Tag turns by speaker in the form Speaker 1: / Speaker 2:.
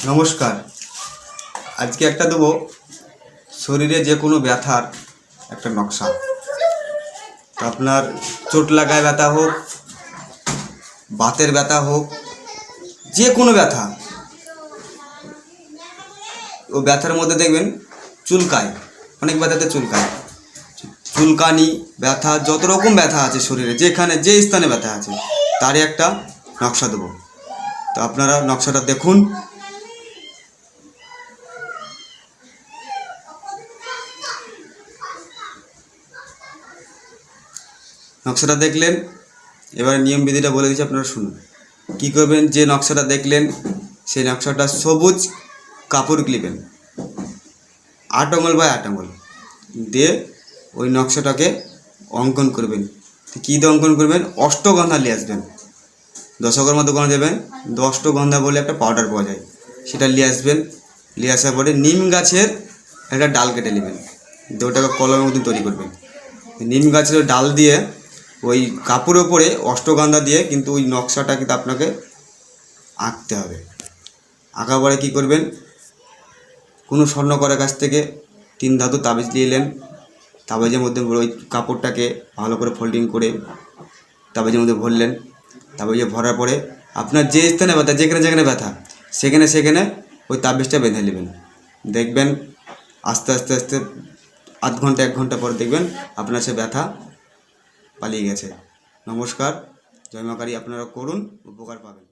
Speaker 1: নমস্কার। আজকে একটা দেবো শরীরে যে কোনো ব্যথার একটা নকশা। আপনার চোট লাগায় ব্যথা হোক, বাতের ব্যথা হোক, যে কোনো ব্যথা, ও ব্যথার মধ্যে দেখবেন চুলকায়, অনেক ব্যথাতে চুলকায়, চুলকানি ব্যথা, যত রকম ব্যথা আছে শরীরে, যেখানে যে স্থানে ব্যথা আছে তারই একটা নকশা দেবো। তো আপনারা নকশাটা দেখুন। নকশাটা দেখলেন, এবারে নিয়ম বিধিটা বলে দিচ্ছি, আপনারা শুনুন। কী করবেন, যে নকশাটা দেখলেন সেই নকশাটা সবুজ কাপড় ক্লিপেন 8 আঙুল বা 8 আঙুল দিয়ে ওই নকশাটাকে অঙ্কন করবেন। কী দিয়ে অঙ্কন করবেন? অষ্টগন্ধা নিয়ে আসবেন। দশকর্মা দোকানে যাবেন, অষ্টগন্ধা বলে একটা পাউডার পাওয়া যায়, সেটা নিয়ে আসবেন। নিয়ে আসার পরে নিম গাছের একটা ডাল কেটে নেবেন, দিয়ে ওটাকে কলমের মতন তৈরি করবেন। নিম গাছের ডাল দিয়ে ওই কাপড়ের ওপরে অষ্টগন্ধা দিয়ে কিন্তু ওই নকশাটা কিন্তু আপনাকে আঁকতে হবে। আঁকার পরে কী করবেন, কোনো স্বর্ণকারের কাছ থেকে 3 ধাতু তাবিজ নিয়ে এলেন। তাবিজের মধ্যে ওই কাপড়টাকে ভালো করে ফোল্ডিং করে তাবিজের মধ্যে ভরলেন। তাবিজে ভরার পরে আপনার যে স্থানে ব্যথা, যেখানে যেখানে ব্যথা, সেখানে ওই তাবিজটা বেঁধে নেবেন। দেখবেন আস্তে আস্তে আস্তে আধ ঘন্টা 1 ঘন্টা পর দেখবেন আপনার সে ব্যথা পালিয়ে গেছে। নমস্কার, জয় মা কালী। আপনারা করুন, উপকার পাবেন।